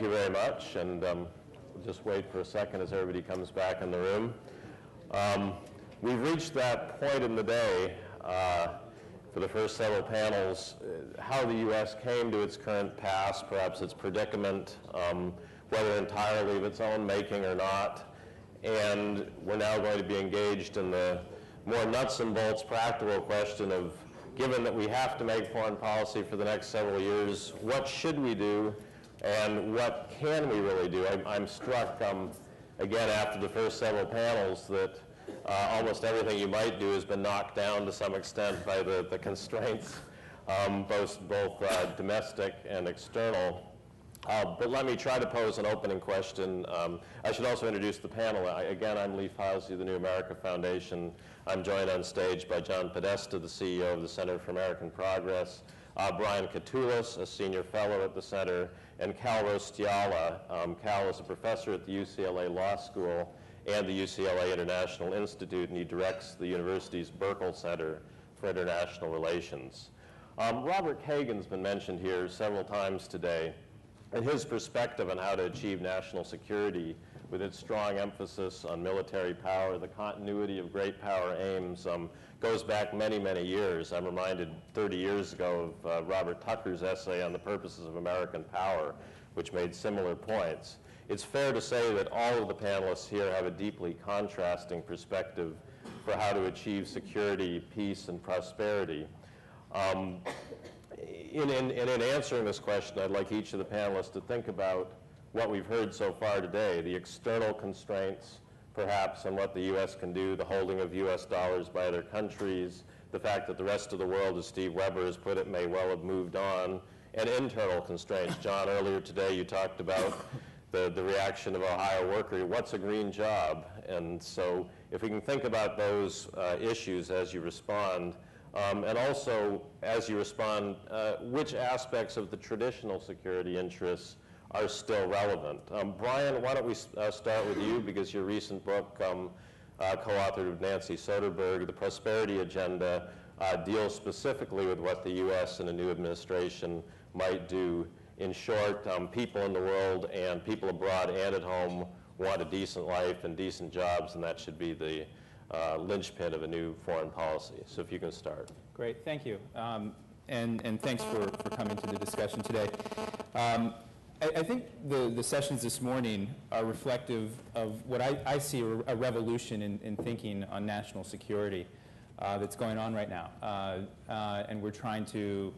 thank you very much, and we'll just wait for a second as everybody comes back in the room. We've reached that point in the day for the first several panels, how the U.S. came to its current pass, perhaps its predicament, whether entirely of its own making or not, and we're now going to be engaged in the more nuts and bolts practical question of, given that we have to make foreign policy for the next several years, what should we do and what can we really do? I'm struck, again, after the first several panels that almost everything you might do has been knocked down to some extent by the constraints, both domestic and external. But let me try to pose an opening question. I should also introduce the panel. Again, I'm Lee Fauzi, the New America Foundation. I'm joined on stage by John Podesta, the CEO of the Center for American Progress, Brian Katulis, a senior fellow at the center, and Coll Rostiala. Coll is a professor at the UCLA Law School and the UCLA International Institute, and he directs the university's Burkle Center for International Relations. Robert Kagan's been mentioned here several times today, and his perspective on how to achieve national security with its strong emphasis on military power, the continuity of great power aims, goes back many, many years. I'm reminded 30 years ago of Robert Tucker's essay on the purposes of American power, which made similar points. It's fair to say that all of the panelists here have a deeply contrasting perspective for how to achieve security, peace, and prosperity. In answering this question, I'd like each of the panelists to think about what we've heard so far today, the external constraints, perhaps, on what the U.S. can do, the holding of U.S. dollars by other countries, the fact that the rest of the world, as Steve Weber has put it, may well have moved on, and internal constraints. John, earlier today you talked about the reaction of Ohio worker, what's a green job? And so if we can think about those issues as you respond, and also, as you respond, which aspects of the traditional security interests are still relevant? Brian, why don't we start with you, because your recent book, co-authored with Nancy Soderberg, The Prosperity Agenda, deals specifically with what the U.S. and a new administration might do. In short, people in the world and people abroad and at home want a decent life and decent jobs, and that should be the linchpin of a new foreign policy. So if you can start. Great, thank you. And thanks for coming to the discussion today. I think the sessions this morning are reflective of what I see a revolution in thinking on national security that's going on right now. And we're trying to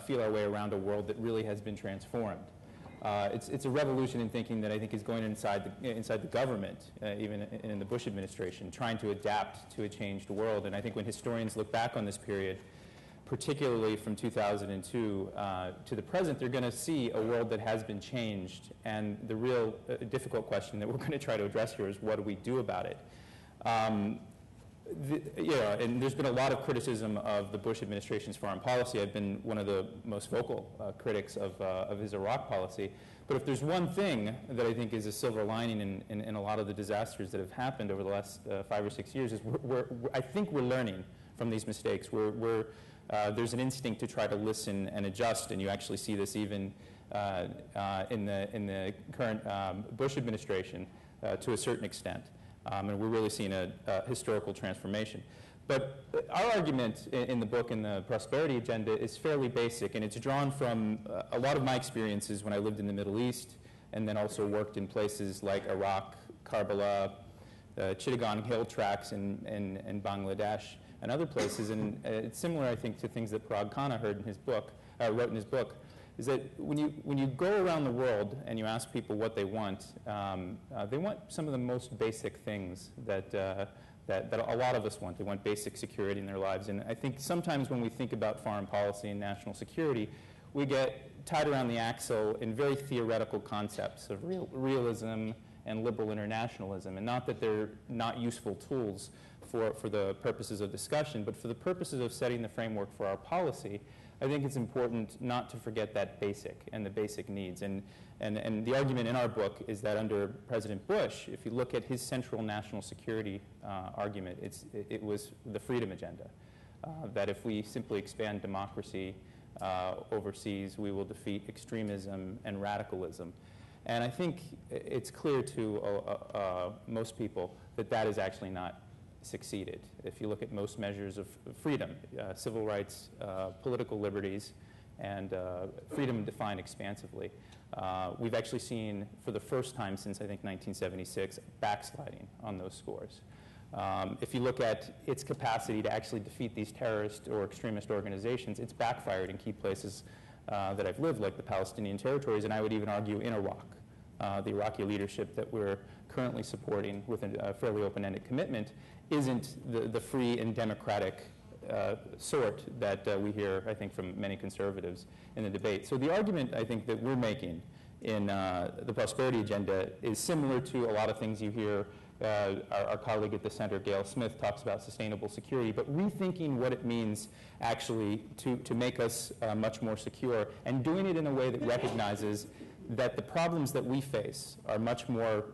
feel our way around a world that really has been transformed. It's a revolution in thinking that I think is going inside the government, even in the Bush administration, trying to adapt to a changed world. And I think when historians look back on this period, particularly from 2002 to the present, they're going to see a world that has been changed. And the real difficult question that we're going to try to address here is, what do we do about it? And there's been a lot of criticism of the Bush administration's foreign policy. I've been one of the most vocal critics of his Iraq policy. But if there's one thing that I think is a silver lining in a lot of the disasters that have happened over the last 5 or 6 years is I think we're learning from these mistakes. There's an instinct to try to listen and adjust, and you actually see this even in the current Bush administration to a certain extent. And we're really seeing a historical transformation. But our argument in the book, in the Prosperity Agenda, is fairly basic, and it's drawn from a lot of my experiences when I lived in the Middle East, and then also worked in places like Iraq, Karbala, Chittagong Hill tracts in Bangladesh, and other places. And it's similar, I think, to things that Parag Khanna wrote in his book, is that when you go around the world and you ask people what they want some of the most basic things that a lot of us want. They want basic security in their lives. And I think sometimes when we think about foreign policy and national security, we get tied around the axle in very theoretical concepts of realism and liberal internationalism. And not that they're not useful tools for the purposes of discussion, but for the purposes of setting the framework for our policy, I think it's important not to forget that basic and the basic needs. And the argument in our book is that under President Bush, if you look at his central national security argument, it was the freedom agenda. That if we simply expand democracy overseas, we will defeat extremism and radicalism. And I think it's clear to most people that that has actually not succeeded. If you look at most measures of freedom, civil rights, political liberties, and freedom defined expansively, we've actually seen, for the first time since, I think, 1976, backsliding on those scores. If you look at its capacity to actually defeat these terrorist or extremist organizations, it's backfired in key places that I've lived, like the Palestinian territories, and I would even argue in Iraq. The Iraqi leadership that we're currently supporting with a fairly open-ended commitment isn't the free and democratic sort that we hear, I think, from many conservatives in the debate. So the argument, I think, that we're making in the prosperity agenda is similar to a lot of things you hear. Our colleague at the center, Gail Smith, talks about sustainable security, but rethinking what it means actually to make us much more secure, and doing it in a way that recognizes that the problems that we face are much more,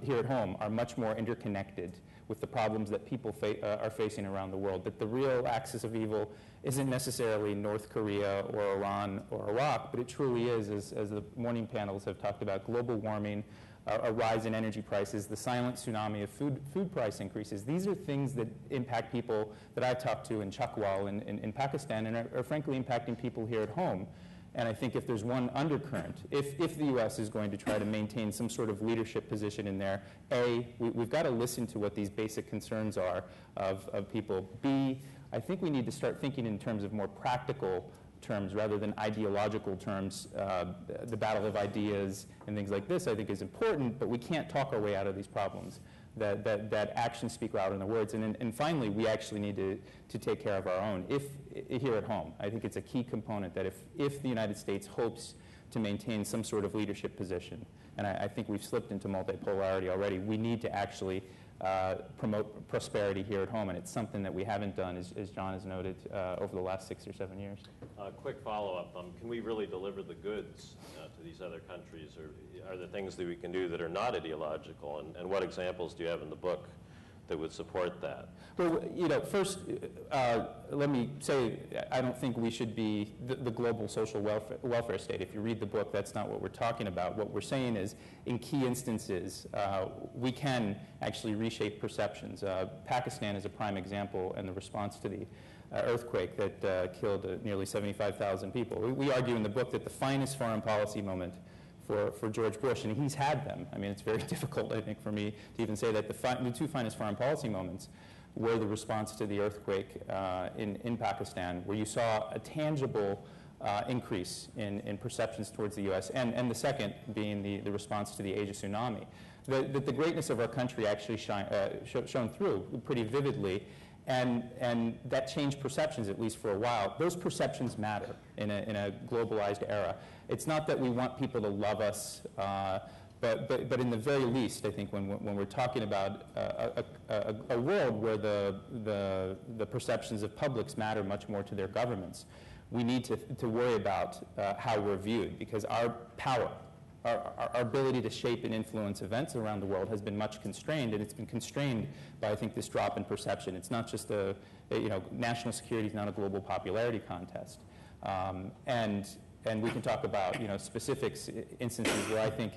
here at home, are much more interconnected with the problems that people are facing around the world, that the real axis of evil isn't necessarily North Korea or Iran or Iraq, but it truly is, as the morning panels have talked about, global warming, a rise in energy prices, the silent tsunami of food price increases. These are things that impact people that I've talked to in Chakwal in Pakistan, and are frankly impacting people here at home. And I think if there's one undercurrent, if the U.S. is going to try to maintain some sort of leadership position in there, A, we've got to listen to what these basic concerns are of people. B, I think we need to start thinking in terms of more practical terms rather than ideological terms. The battle of ideas and things like this, I think, is important, but we can't talk our way out of these problems. That actions speak louder than words. And finally, we actually need to take care of our own here at home. I think it's a key component that if the United States hopes to maintain some sort of leadership position, and I think we've slipped into multipolarity already, we need to actually promote prosperity here at home, and it's something that we haven't done, as John has noted, over the last 6 or 7 years. Quick follow-up. Can we really deliver the goods to these other countries, or are there things that we can do that are not ideological, and what examples do you have in the book that would support that? Well, first, let me say, I don't think we should be the global social welfare state. If you read the book, that's not what we're talking about. What we're saying is, in key instances, we can actually reshape perceptions. Pakistan is a prime example, and the response to the earthquake that killed nearly 75,000 people. We argue in the book that the finest foreign policy moment for George Bush, and he's had them. I mean, it's very difficult, I think, for me to even say that the two finest foreign policy moments were the response to the earthquake in Pakistan, where you saw a tangible increase in perceptions towards the U.S., and the second being the response to the Asia tsunami. The greatness of our country actually shone through pretty vividly, and that changed perceptions, at least for a while. Those perceptions matter in a globalized era. It's not that we want people to love us, but in the very least, I think when we're talking about a world where the perceptions of publics matter much more to their governments, we need to worry about how we're viewed, because our power, our ability to shape and influence events around the world has been much constrained, and it's been constrained by, I think, this drop in perception. It's not just national security is not a global popularity contest. And we can talk about, specific instances where I think,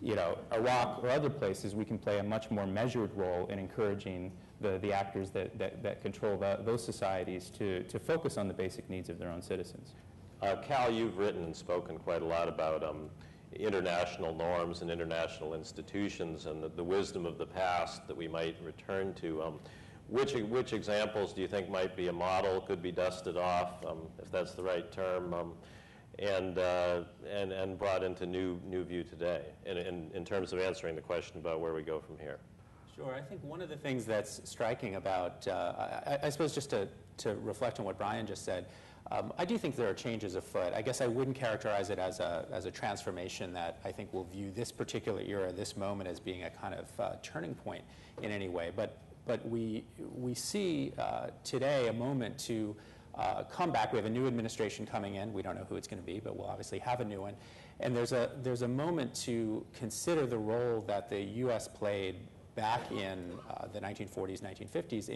Iraq or other places, we can play a much more measured role in encouraging the actors that control those societies to focus on the basic needs of their own citizens. Cal, you've written and spoken quite a lot about international norms and international institutions and the wisdom of the past that we might return to. Which examples do you think might be a model, could be dusted off, if that's the right term, and brought into new view today in terms of answering the question about where we go from here? Sure. I think one of the things that's striking about, I suppose just to reflect on what Brian just said, I do think there are changes afoot. I guess I wouldn't characterize it as a transformation that I think will view this particular era, this moment, as being a kind of turning point in any way. But we see today a moment to come back. We have a new administration coming in. We don't know who it's going to be, but we'll obviously have a new one. And there's a moment to consider the role that the U.S. played back in the 1940s, 1950s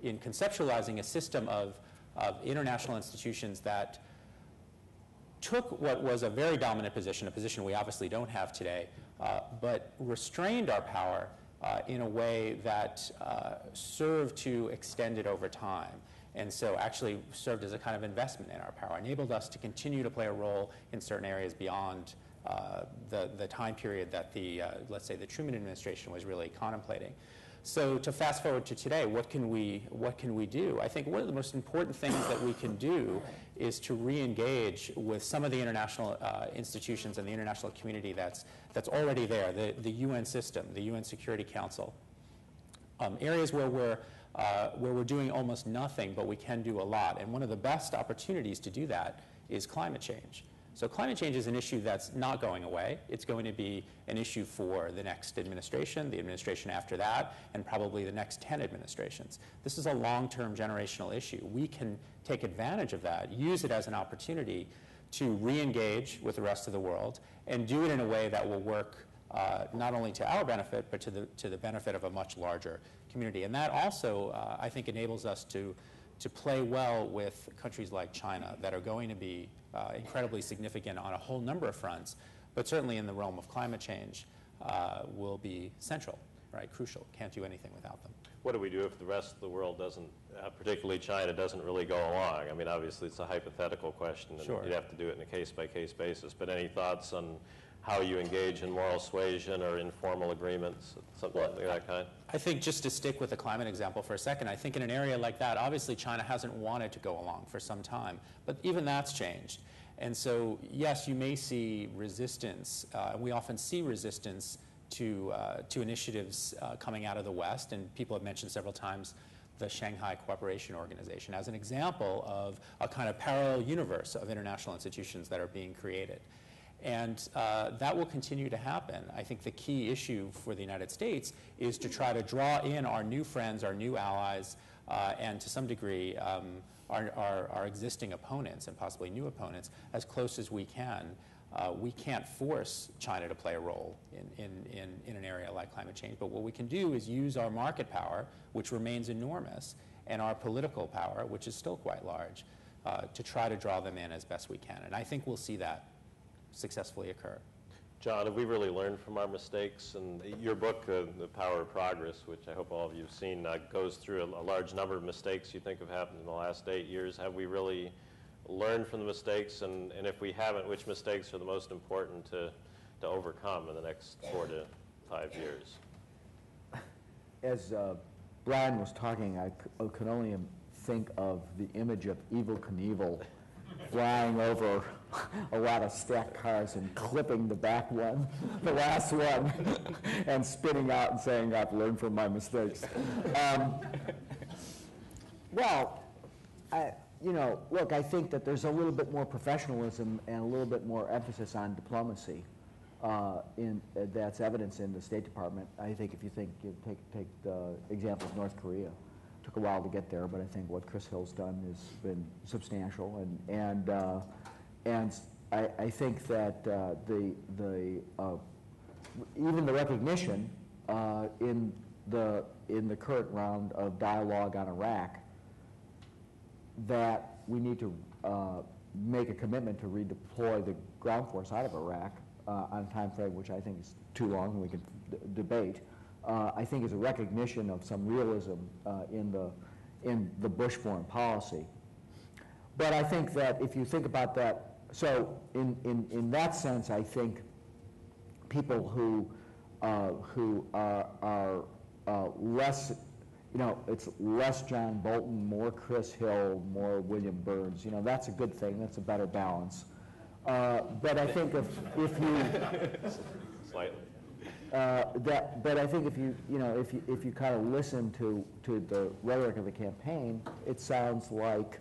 in conceptualizing a system of international institutions that took what was a very dominant position, a position we obviously don't have today, but restrained our power in a way that served to extend it over time. And so actually served as a kind of investment in our power, enabled us to continue to play a role in certain areas beyond the time period that let's say, the Truman administration was really contemplating. So to fast forward to today, what can we do? I think one of the most important things that we can do is to re-engage with some of the international institutions and the international community that's already there, the UN system, the UN Security Council, areas where we're doing almost nothing, but we can do a lot. And one of the best opportunities to do that is climate change. So climate change is an issue that's not going away. It's going to be an issue for the next administration, the administration after that, and probably the next 10 administrations. This is a long-term generational issue. We can take advantage of that, use it as an opportunity to re-engage with the rest of the world, and do it in a way that will work not only to our benefit, but to the benefit of a much larger community. And that also, I think, enables us to play well with countries like China that are going to be incredibly significant on a whole number of fronts, but certainly in the realm of climate change will be central, right? Crucial. Can't do anything without them. What do we do if the rest of the world doesn't, particularly China, doesn't really go along? I mean, obviously it's a hypothetical question, and Sure. you'd have to do it in a case-by-case basis, but any thoughts on how you engage in moral suasion or informal agreements, something like that kind? I think just to stick with the climate example for a second, I think in an area like that, obviously China hasn't wanted to go along for some time, but even that's changed. And so, yes, you may see resistance. We often see resistance to initiatives coming out of the West, and people have mentioned several times the Shanghai Cooperation Organization as an example of a kind of parallel universe of international institutions that are being created. And that will continue to happen. I think the key issue for the United States is to try to draw in our new friends, our new allies, and to some degree our existing opponents and possibly new opponents as close as we can. We can't force China to play a role in an area like climate change, but what we can do is use our market power, which remains enormous, and our political power, which is still quite large, to try to draw them in as best we can. And I think we'll see that successfully occur. John, have we really learned from our mistakes? And your book, The Power of Progress, which I hope all of you have seen, goes through a large number of mistakes you think have happened in the last 8 years. Have we really learned from the mistakes? And if we haven't, which mistakes are the most important to overcome in the next 4 to 5 years? As Brian was talking, I could only think of the image of Evel Knievel flying over a lot of stacked cars and clipping the back one, the last one, and spitting out and saying, I've learned from my mistakes. Well, look, I think that there's a little bit more professionalism and a little bit more emphasis on diplomacy that's evidenced in the State Department. I think if you take the example of North Korea, took a while to get there, but I think what Chris Hill's done has been substantial, and I think that even the recognition in the current round of dialogue on Iraq that we need to make a commitment to redeploy the ground force out of Iraq on a time frame which I think is too long, and we can debate. I think is a recognition of some realism in the Bush foreign policy. But I think that if you think about that, so in that sense, I think people who are less, it's less John Bolton, more Chris Hill, more William Burns. That's a good thing. That's a better balance. But I think if you Slightly. but I think if you kind of listen to the rhetoric of the campaign, it sounds like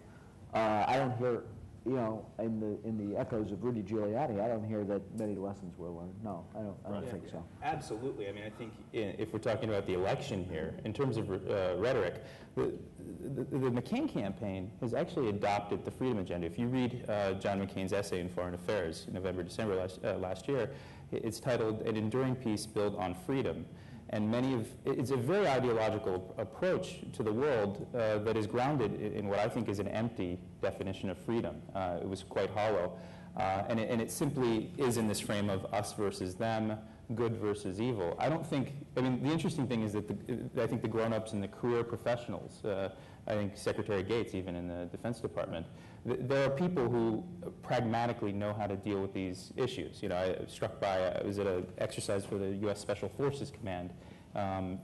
I don't hear, in the echoes of Rudy Giuliani, I don't hear that many lessons were learned. No, I don't think so. Absolutely. I mean, I think if we're talking about the election here, in terms of rhetoric, the McCain campaign has actually adopted the freedom agenda. If you read John McCain's essay in Foreign Affairs, November, December last year, it's titled "An Enduring Peace Built on Freedom." And it's a very ideological approach to the world that is grounded in what I think is an empty definition of freedom. It was quite hollow. And it simply is in this frame of us versus them, good versus evil. I don't think, I mean, the interesting thing is that I think the grown-ups and the career professionals, I think Secretary Gates, even in the Defense Department, there are people who pragmatically know how to deal with these issues. You know, I was struck by, I was at an exercise for the U.S. Special Forces Command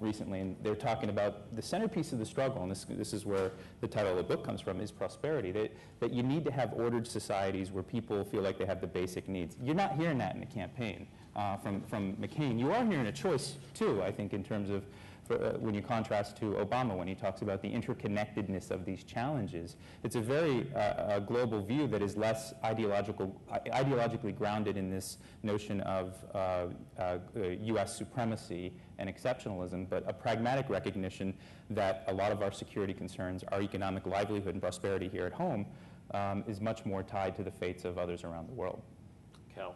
recently, and they're talking about the centerpiece of the struggle, and this is where the title of the book comes from, is prosperity, that you need to have ordered societies where people feel like they have the basic needs. You're not hearing that in the campaign from McCain. You are hearing a choice, too, I think, in terms of when you contrast to Obama, when he talks about the interconnectedness of these challenges. It's a very global view that is less ideologically grounded in this notion of U.S. supremacy and exceptionalism, but a pragmatic recognition that a lot of our security concerns, our economic livelihood and prosperity here at home, is much more tied to the fates of others around the world. Cal?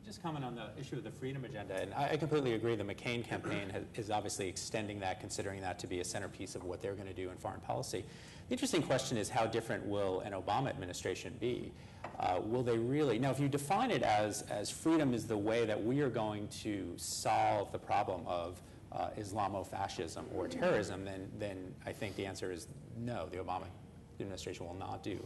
Just comment on the issue of the freedom agenda, and I completely agree the McCain campaign is obviously extending that, considering that to be a centerpiece of what they're going to do in foreign policy. The interesting question is, how different will an Obama administration be? Will they really, now if you define it as freedom is the way that we are going to solve the problem of Islamofascism or terrorism, then I think the answer is no, the Obama administration will not do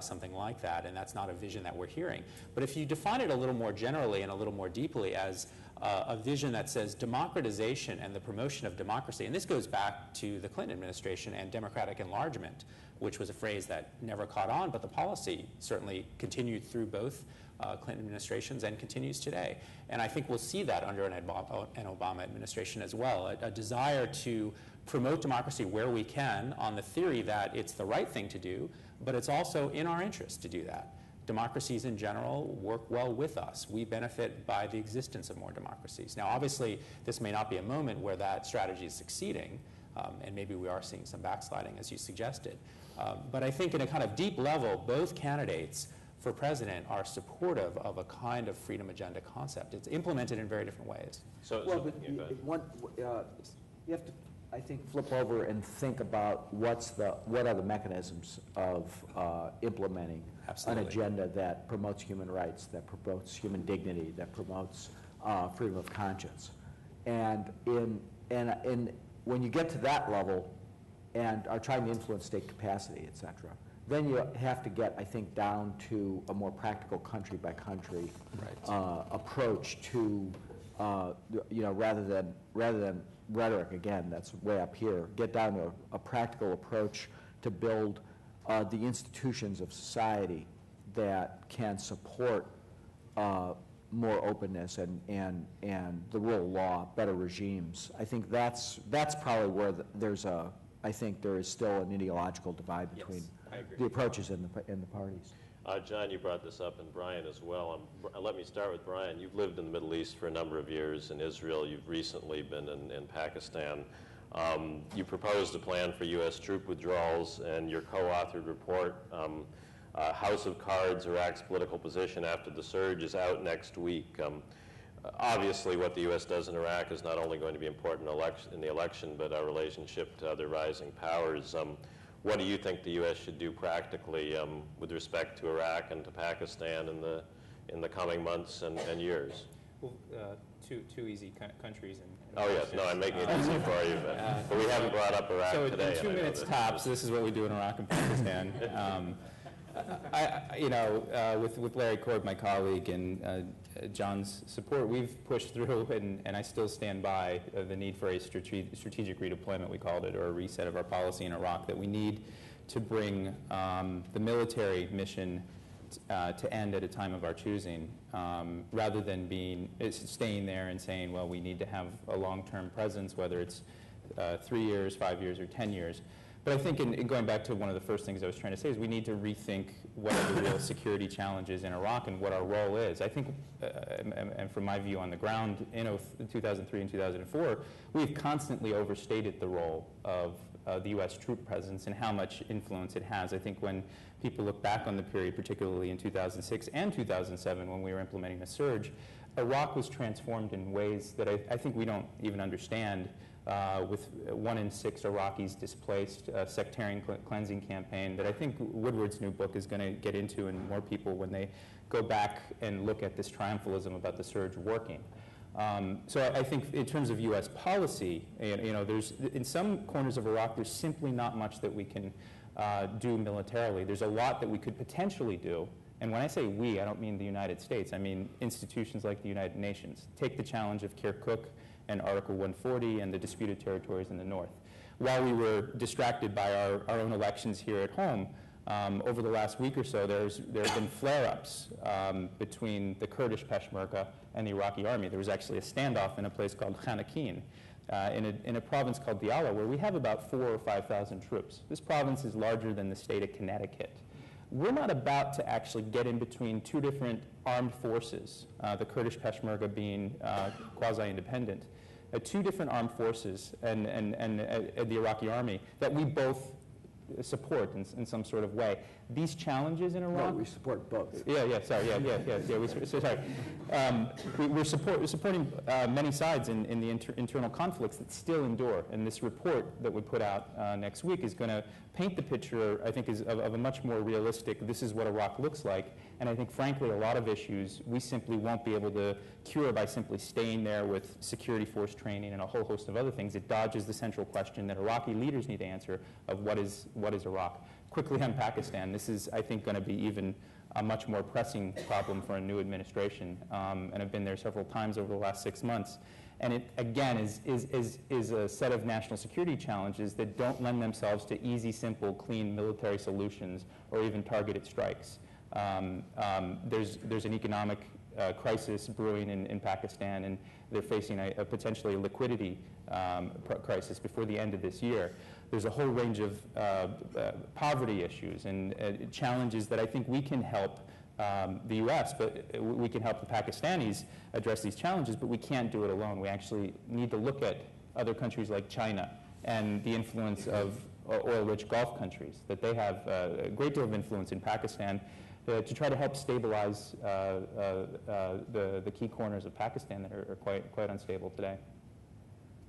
something like that, and that's not a vision that we're hearing. But if you define it a little more generally and a little more deeply as a vision that says democratization and the promotion of democracy, and this goes back to the Clinton administration and democratic enlargement, which was a phrase that never caught on, but the policy certainly continued through both Clinton administrations and continues today. And I think we'll see that under an Obama administration as well, a desire to promote democracy where we can on the theory that it's the right thing to do, but it's also in our interest to do that. Democracies in general work well with us. We benefit by the existence of more democracies. Now, obviously, this may not be a moment where that strategy is succeeding, and maybe we are seeing some backsliding, as you suggested. But I think in a kind of deep level, both candidates for president are supportive of a kind of freedom agenda concept. It's implemented in very different ways. You have to, I think, flip over and think about what are the mechanisms of implementing Absolutely. An agenda that promotes human rights, that promotes human dignity, that promotes freedom of conscience. And when you get to that level and are trying to influence state capacity, et cetera, then you have to get, I think, down to a more practical country-by-country approach to, rather than rhetoric, again, that's way up here, get down to a practical approach to build the institutions of society that can support more openness and the rule of law, better regimes. I think that's probably where I think there is still an ideological divide between the approaches in the parties. John, you brought this up, and Brian as well. Let me start with Brian. You've lived in the Middle East for a number of years, in Israel. You've recently been in Pakistan. You proposed a plan for U.S. troop withdrawals, and your co-authored report, House of Cards, Iraq's Political Position After the Surge, is out next week. Obviously, what the U.S. does in Iraq is not only going to be important in the election, but our relationship to other rising powers. What do you think the U.S. should do practically with respect to Iraq and to Pakistan in the coming months and years? Well, two easy countries. Oh yes, no, I'm making it easy for you, but we haven't brought up Iraq today. So in 2 minutes tops, this is what we do in Iraq and Pakistan. With Larry Korb, my colleague, and John's support, we've pushed through, and I still stand by the need for a strategic redeployment, we called it, or a reset of our policy in Iraq, that we need to bring the military mission to end at a time of our choosing, rather than staying there and saying, well, we need to have a long-term presence, whether it's 3 years, 5 years, or 10 years. But I think in going back to one of the first things I was trying to say is we need to rethink what are the real security challenges in Iraq and what our role is. I think, and from my view on the ground, in 2003 and 2004, we've constantly overstated the role of the U.S. troop presence and how much influence it has. I think when people look back on the period, particularly in 2006 and 2007 when we were implementing a surge, Iraq was transformed in ways that I think we don't even understand with 1 in 6 Iraqis displaced, sectarian cleansing campaign that I think Woodward's new book is going to get into, and more people when they go back and look at this triumphalism about the surge working. So I think in terms of U.S. policy, there's in some corners of Iraq, there's simply not much that we can do militarily. There's a lot that we could potentially do. And when I say we, I don't mean the United States. I mean institutions like the United Nations. Take the challenge of Kirkuk and Article 140 and the disputed territories in the north. While we were distracted by our own elections here at home, over the last week or so, there have been flare-ups between the Kurdish Peshmerga and the Iraqi army. There was actually a standoff in a place called Khanakhin, in a province called Diyala, where we have about 4,000 or 5,000 troops. This province is larger than the state of Connecticut. We're not about to actually get in between two different armed forces, the Kurdish Peshmerga being quasi-independent, two different armed forces and the Iraqi army that we both support in some sort of way. These challenges in Iraq... No, we support both. We're supporting many sides in the internal conflicts that still endure. And this report that we put out next week is going to paint the picture, I think, of a much more realistic, this is what Iraq looks like. And I think, frankly, a lot of issues we simply won't be able to cure by simply staying there with security force training and a whole host of other things. It dodges the central question that Iraqi leaders need to answer of what is Iraq. Quickly on Pakistan, this is, I think, going to be even a much more pressing problem for a new administration, and I've been there several times over the last 6 months. And it, again, is a set of national security challenges that don't lend themselves to easy, simple, clean military solutions or even targeted strikes. There's an economic crisis brewing in Pakistan, and they're facing a potentially liquidity crisis before the end of this year. There's a whole range of poverty issues and challenges that I think we can help the U.S., but we can help the Pakistanis address these challenges, but we can't do it alone. We actually need to look at other countries like China and the influence of oil-rich Gulf countries, that they have a great deal of influence in Pakistan to try to help stabilize the key corners of Pakistan that are quite unstable today.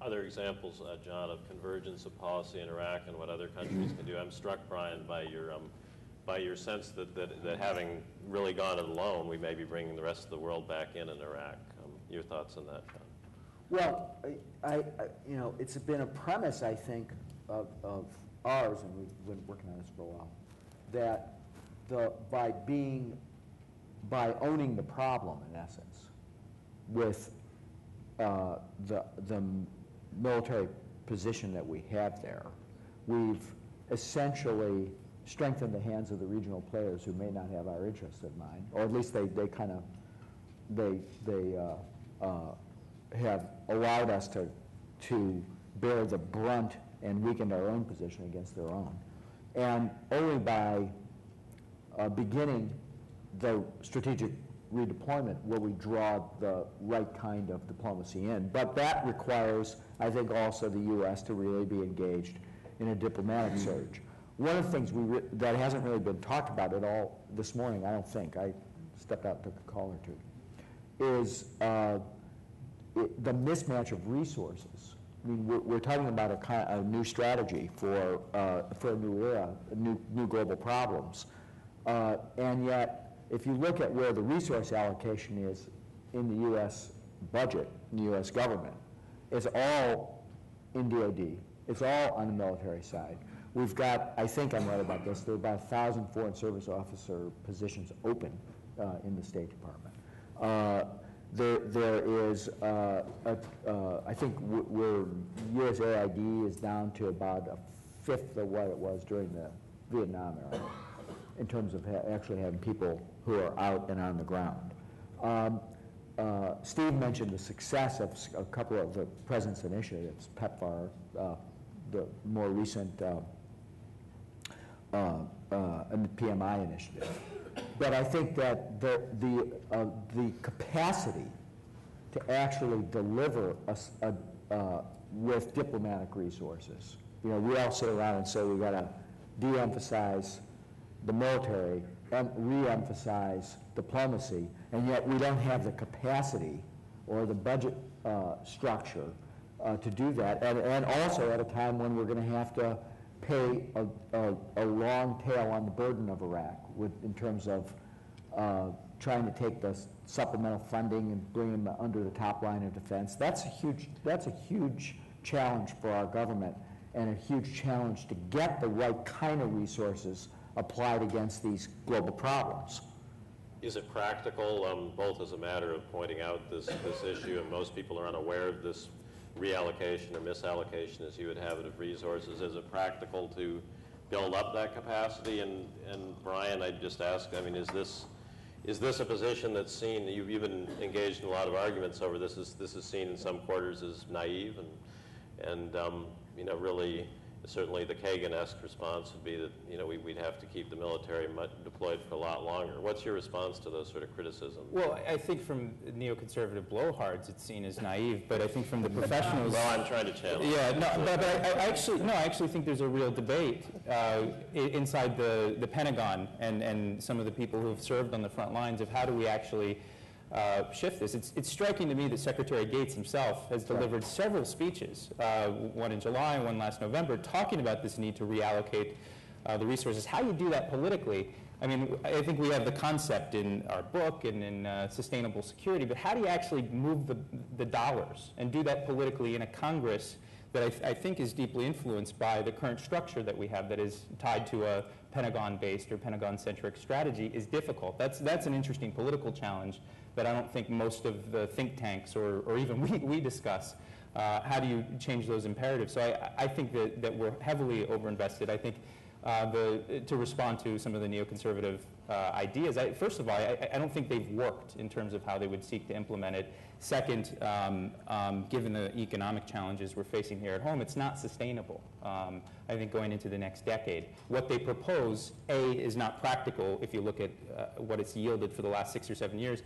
Other examples, John, of convergence of policy in Iraq and what other countries can do. I'm struck, Brian, by your sense that having really gone it alone, we may be bringing the rest of the world back in Iraq. Your thoughts on that, John? Well, I it's been a premise, I think, of ours, and we've been working on this for a while, that by owning the problem, in essence, with the military position that we have there, we've essentially strengthened the hands of the regional players who may not have our interests in mind, or at least they have allowed us to bear the brunt and weaken our own position against their own. And only by beginning the strategic redeployment will we draw the right kind of diplomacy in. But that requires, I think, also the U.S. to really be engaged in a diplomatic surge. One of the things that hasn't really been talked about at all this morning, I don't think, I stepped out and took a call or two, is the mismatch of resources. I mean, we're talking about a new strategy for a new era, new global problems. And yet, if you look at where the resource allocation is in the U.S. budget, in the U.S. government, it's all in DoD. It's all on the military side. We've got, I think I'm right about this, there are about 1,000 Foreign Service Officer positions open in the State Department. There is, I think USAID is down to about a fifth of what it was during the Vietnam era, in terms of actually having people who are out and on the ground. Steve mentioned the success of a couple of the President's initiatives, PEPFAR, the more recent PMI initiative. But I think that the capacity to actually deliver with diplomatic resources, we all sit around and say we got to de-emphasize the military and re-emphasize diplomacy, and yet we don't have the capacity or the budget structure to do that, and also at a time when we're going to have to pay a long tail on the burden of Iraq in terms of trying to take the supplemental funding and bring them under the top line of defense. That's a huge challenge for our government, and a huge challenge to get the right kind of resources applied against these global problems. Is it practical, both as a matter of pointing out this issue, and most people are unaware of this reallocation or misallocation, as you would have it, of resources? Is it practical to build up that capacity? And Brian, I'd just ask, I mean, is this a position that's seen, you've even engaged in a lot of arguments over this, this is seen in some quarters as naive, and you know, really, certainly the Kagan-esque response would be that, you know, we'd have to keep the military deployed for a lot longer. What's your response to those sort of criticisms? Well, I think from neoconservative blowhards, it's seen as naive, but I think from the professionals... Well, I'm trying to channel. Yeah, no, but I actually think there's a real debate inside the Pentagon and some of the people who have served on the front lines of how do we actually shift this. It's striking to me that Secretary Gates himself has delivered several speeches, one in July, one last November, talking about this need to reallocate the resources. How you do that politically, I mean, I think we have the concept in our book and in sustainable security, but how do you actually move the dollars and do that politically in a Congress that I think is deeply influenced by the current structure that we have that is tied to a Pentagon-based or Pentagon-centric strategy is difficult. That's an interesting political challenge that I don't think most of the think tanks or even we discuss. How do you change those imperatives? So I think that we're heavily overinvested. I think to respond to some of the neoconservative ideas, first of all, I don't think they've worked in terms of how they would seek to implement it. Second, given the economic challenges we're facing here at home, it's not sustainable. I think going into the next decade. What they propose, A, is not practical if you look at what it's yielded for the last 6 or 7 years.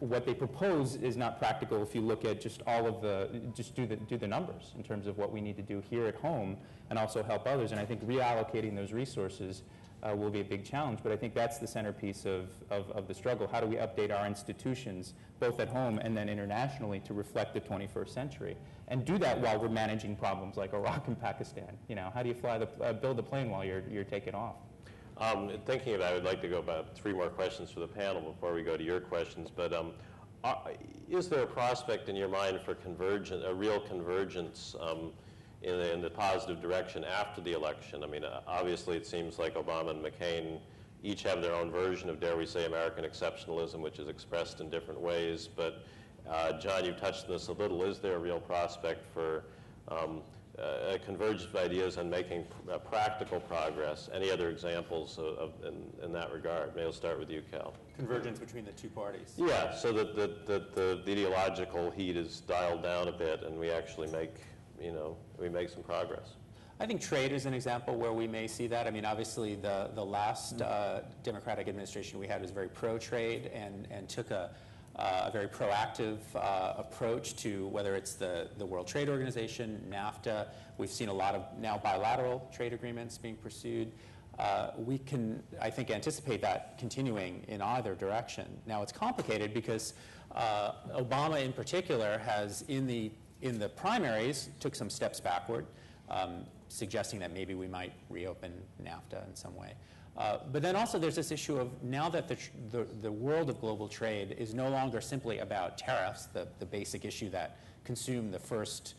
What they propose is not practical if you look at just all of just do the numbers in terms of what we need to do here at home and also help others. And I think reallocating those resources will be a big challenge, but I think that's the centerpiece of the struggle. How do we update our institutions, both at home and then internationally, to reflect the 21st century? And do that while we're managing problems like Iraq and Pakistan. You know, how do you build a plane while you're taking off? Thinking about it, I'd like to go about 3 more questions for the panel before we go to your questions, but is there a prospect in your mind for a real convergence in the positive direction after the election? I mean, obviously it seems like Obama and McCain each have their own version of, dare we say, American exceptionalism, which is expressed in different ways, but John, you've touched on this a little. Is there a real prospect for a convergence of ideas and making practical progress? Any other examples in that regard? Maybe I'll start with you, Cal. Convergence between the two parties. Yeah, so that the ideological heat is dialed down a bit and we actually make some progress. I think trade is an example where we may see that. I mean, obviously the last Democratic administration we had was very pro-trade and took a very proactive approach to whether it's the World Trade Organization, NAFTA. We've seen a lot of now bilateral trade agreements being pursued. We can, I think, anticipate that continuing in either direction. Now, it's complicated because Obama in particular has, in the primaries, took some steps backward, suggesting that maybe we might reopen NAFTA in some way. But then also there's this issue of now that the world of global trade is no longer simply about tariffs, the basic issue that consumed the first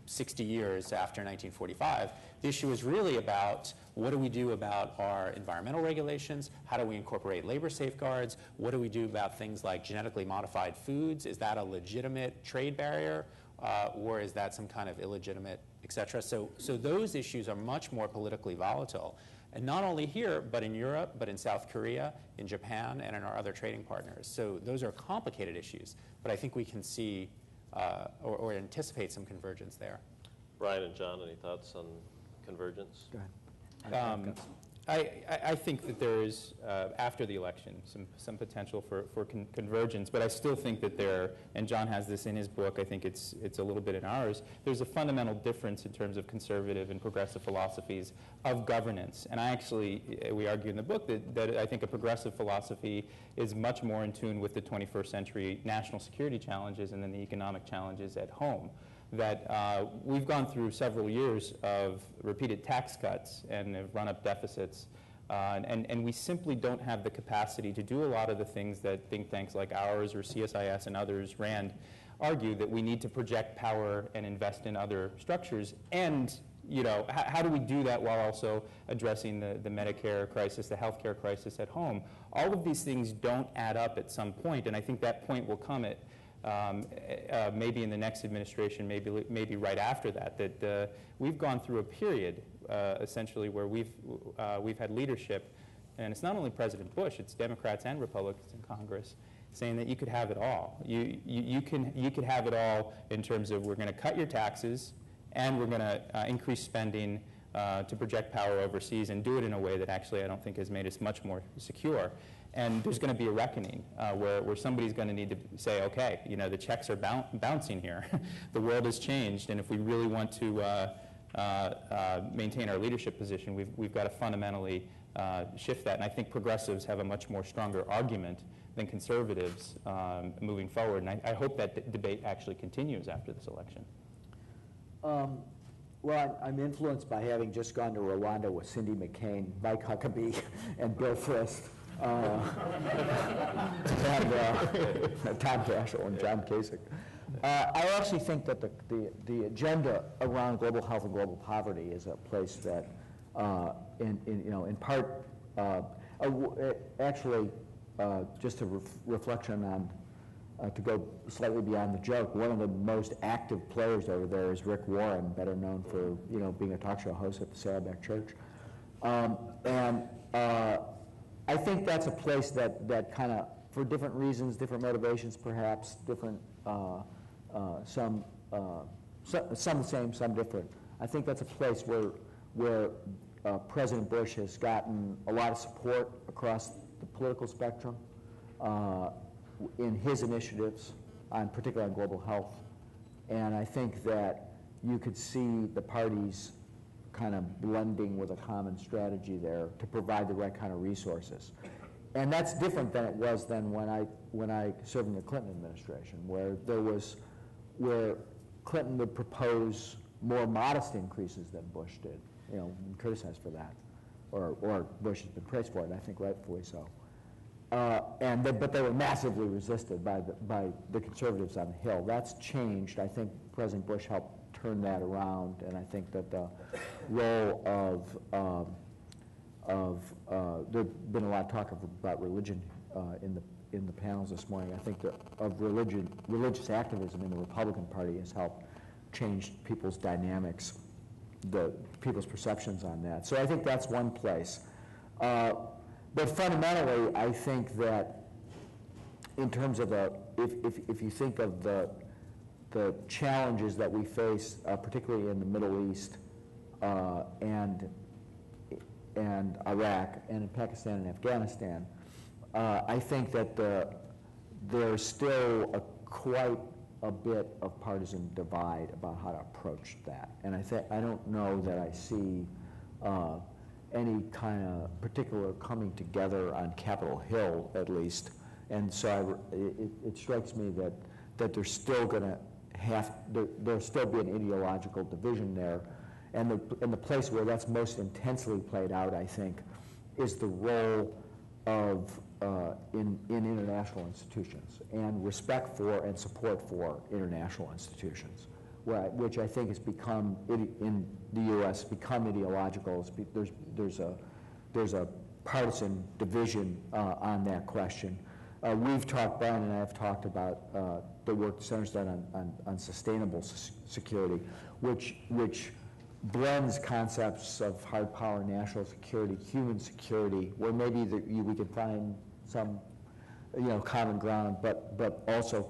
60 years after 1945, the issue is really about what do we do about our environmental regulations, how do we incorporate labor safeguards, what do we do about things like genetically modified foods, is that a legitimate trade barrier, or is that some kind of illegitimate, et cetera. So those issues are much more politically volatile. And not only here, but in Europe, but in South Korea, in Japan, and in our other trading partners. So those are complicated issues, but I think we can see or anticipate some convergence there. Brian and John, any thoughts on convergence? Go ahead. I think that there is, after the election, some potential for convergence, but I still think that there, and John has this in his book, I think it's a little bit in ours, there's a fundamental difference in terms of conservative and progressive philosophies of governance. And we argue in the book that I think a progressive philosophy is much more in tune with the 21st century national security challenges and then the economic challenges at home. that we've gone through several years of repeated tax cuts and have run up deficits, and we simply don't have the capacity to do a lot of the things that think tanks like ours or CSIS and others, RAND, argue that we need to project power and invest in other structures. And how do we do that while also addressing the Medicare crisis, the healthcare crisis at home? All of these things don't add up at some point, and I think that point will come at maybe in the next administration, maybe right after that. That we've gone through a period essentially where we've had leadership, and it's not only President Bush, it's Democrats and Republicans in Congress, saying that you could have it all. You could have it all in terms of we're going to cut your taxes and we're going to increase spending to project power overseas and do it in a way that actually I don't think has made us much more secure. And there's going to be a reckoning where somebody's going to need to say, okay, the checks are bouncing here. The world has changed, and if we really want to maintain our leadership position, we've got to fundamentally shift that. And I think progressives have a much more stronger argument than conservatives moving forward. And I hope that debate actually continues after this election. Well, I'm influenced by having just gone to Rwanda with Cindy McCain, Mike Huckabee, and Bill Frist, and Tom Cashel and John Kasich. I actually think that the agenda around global health and global poverty is a place that, in part, actually, just a reflection on, to go slightly beyond the joke, one of the most active players over there is Rick Warren, better known for being a talk show host at the Saddleback Church, and I think that's a place that kind of, for different reasons, different motivations, perhaps different, some the same, some different. I think that's a place where President Bush has gotten a lot of support across the political spectrum in his initiatives, particularly on global health. And I think that you could see the parties kind of blending with a common strategy there to provide the right kind of resources. And that's different than it was then when I served in the Clinton administration, where Clinton would propose more modest increases than Bush did, and criticized for that, or Bush has been praised for it, I think rightfully so. But they were massively resisted by the conservatives on the Hill. That's changed. I think President Bush helped turn that around, and I think that the role there's been a lot of talk about religion in the panels this morning. I think that religious activism in the Republican Party has helped change people's dynamics, people's perceptions on that. So I think that's one place. But fundamentally, I think that in terms of if you think of the challenges that we face, particularly in the Middle East and Iraq and in Pakistan and Afghanistan, I think that there's still quite a bit of partisan divide about how to approach that. And I don't know that I see any kind of particular coming together on Capitol Hill, at least. And so it strikes me that there's still going to there'll still be an ideological division there. And the place where that's most intensely played out, I think, is the role of in international institutions and respect for and support for international institutions, which I think has become, in the U.S., become ideological. There's a partisan division on that question. Brian and I have talked about the work the Center's done on sustainable security, which blends concepts of hard power, national security, human security, where maybe we could find some common ground, but also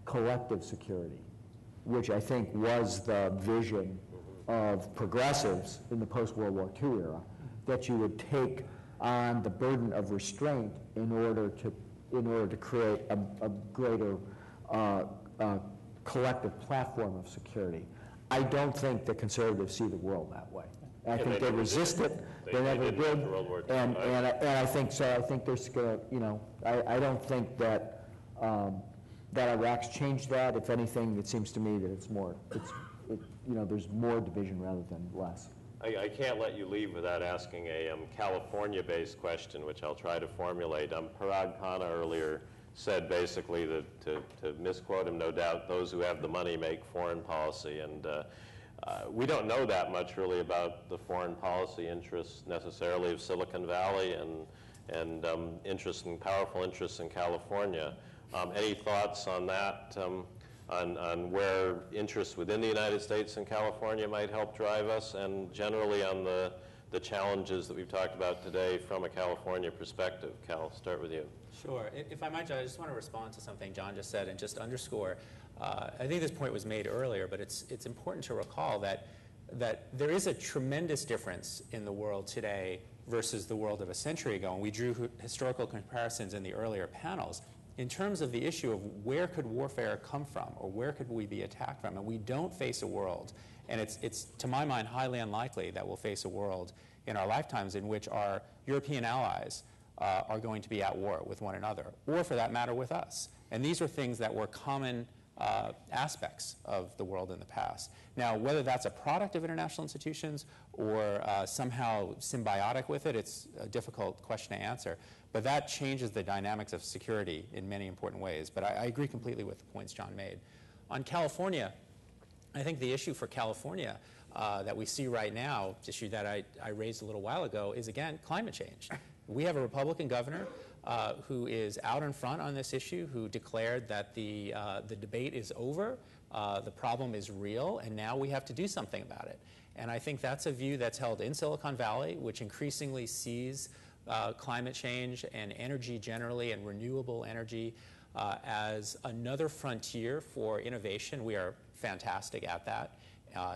collective security, which I think was the vision of progressives in the post-World War II era, that you would take on the burden of restraint in order to create a greater collective platform of security. I don't think the conservatives see the world that way. I think they resist it. They never did. And I think so. I think there's going to, I don't think that that Iraq's changed that. If anything, it seems to me that there's more division rather than less. I can't let you leave without asking a California-based question, which I'll try to formulate. Parag Khanna earlier said basically that, to misquote him, no doubt, those who have the money make foreign policy. And we don't know that much really about the foreign policy interests necessarily of Silicon Valley and powerful interests in California. Any thoughts on that? On where interests within the United States and California might help drive us, and generally on the challenges that we've talked about today from a California perspective. Cal, I'll start with you. Sure. If I might, John, I just want to respond to something John just said and just underscore. I think this point was made earlier, but it's important to recall that there is a tremendous difference in the world today versus the world of a century ago, and we drew historical comparisons in the earlier panels. In terms of the issue of where could warfare come from or where could we be attacked from, and we don't face a world, and it's to my mind highly unlikely that we'll face a world in our lifetimes in which our European allies are going to be at war with one another, or for that matter with us. And these are things that were common aspects of the world in the past. Now, whether that's a product of international institutions or somehow symbiotic with it, it's a difficult question to answer. But that changes the dynamics of security in many important ways. But I agree completely with the points John made. On California, I think the issue for California that we see right now, the issue that I raised a little while ago, is, again, climate change. We have a Republican governor who is out in front on this issue, who declared that the debate is over, the problem is real, and now we have to do something about it. And I think that's a view that's held in Silicon Valley, which increasingly sees climate change and energy generally and renewable energy as another frontier for innovation. We are fantastic at that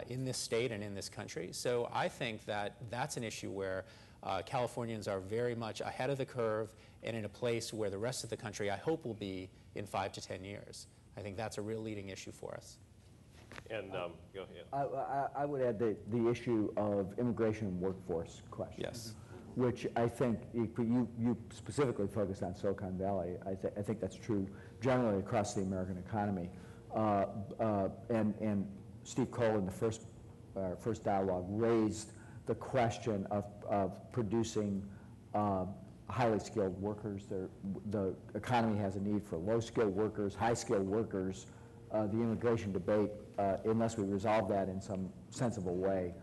in this state and in this country. So I think that that's an issue where Californians are very much ahead of the curve and in a place where the rest of the country, I hope, will be in 5 to 10 years. I think that's a real leading issue for us. And go ahead. I would add the issue of immigration and workforce question. Yes. Which I think you specifically focused on Silicon Valley. I think that's true generally across the American economy. And Steve Coll in the first dialogue raised the question of producing highly skilled workers. The economy has a need for low-skilled workers, high-skilled workers. The immigration debate, unless we resolve that in some sensible way,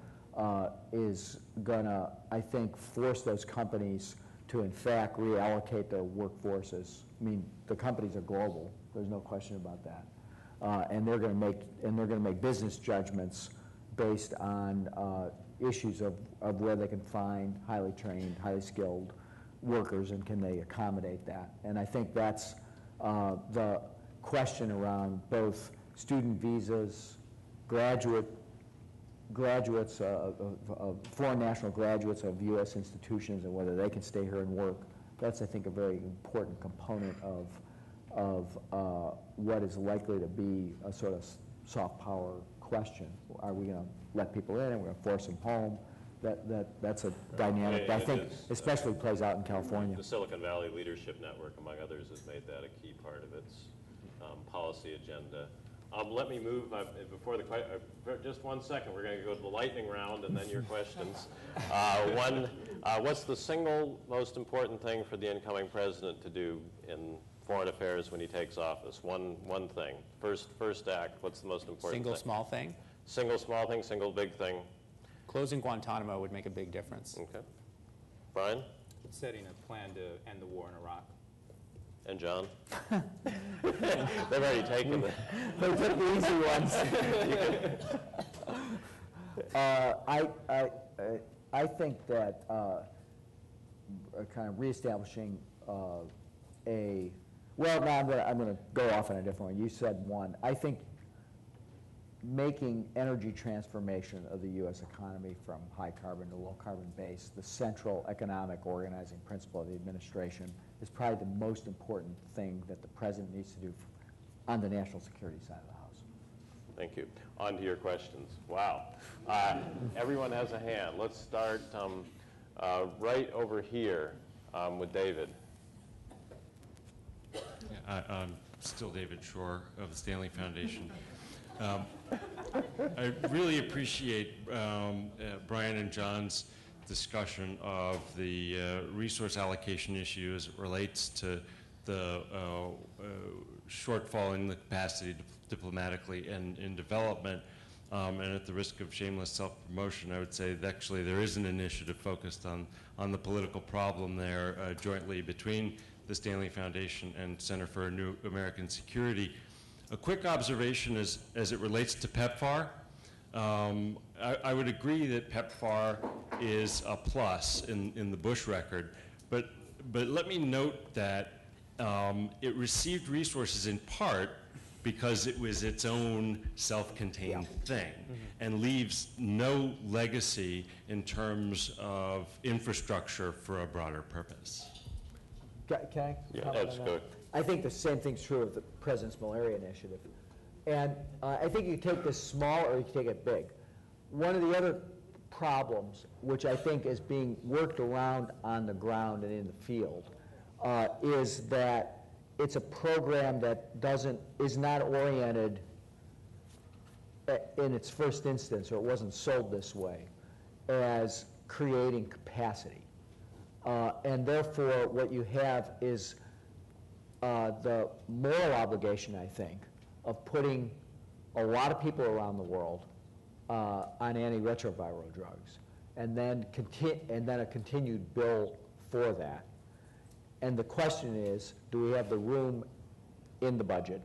is going to, I think, force those companies to, in fact, reallocate their workforces. I mean, the companies are global. There's no question about that. And they're going to make business judgments based on issues of where they can find highly trained, highly skilled workers, and can they accommodate that. And I think that's the question around both student visas, graduates, foreign national graduates of U.S. institutions, and whether they can stay here and work. That's, I think, a very important component of what is likely to be a sort of soft power question. Are we going to let people in and we're going to force them home? That's a dynamic that I think especially plays out in California. The Silicon Valley Leadership Network, among others, has made that a key part of its policy agenda. Let me move before the just 1 second. We're going to go to the lightning round and then your questions. What's the single most important thing for the incoming president to do in foreign affairs when he takes office? One thing. First act. What's the most important Single thing? small thing? Single small thing. Single big thing. Closing Guantanamo would make a big difference. Okay. Brian? Setting a plan to end the war in Iraq. And John? They've already taken it. They took the easy ones. I think that kind of reestablishing well, now I'm going to go off on a different one. You said one. I think making energy transformation of the U.S. economy from high carbon to low carbon base the central economic organizing principle of the administration is probably the most important thing that the president needs to do on the national security side of the house. Thank you. On to your questions. Wow. Everyone has a hand. Let's start right over here with David. still David Shore of the Stanley Foundation. I really appreciate Brian and John's discussion of the resource allocation issue as it relates to the shortfall in the capacity diplomatically and in development. And at the risk of shameless self-promotion, I would say that actually there is an initiative focused on the political problem there jointly between the Stanley Foundation and Center for New American Security. A quick observation as it relates to PEPFAR. I would agree that PEPFAR is a plus in the Bush record, but let me note that it received resources in part because it was its own self-contained thing and leaves no legacy in terms of infrastructure for a broader purpose. Can I Yeah, comment that's on good. that? I think the same thing's true of the President's Malaria Initiative. And I think you take this small or you can take it big. One of the other problems, which I think is being worked around on the ground and in the field, is that it's a program that is not oriented in its first instance, or it wasn't sold this way, as creating capacity. And therefore, what you have is the moral obligation, I think, of putting a lot of people around the world on antiretroviral drugs, and then a continued bill for that. And the question is, do we have the room in the budget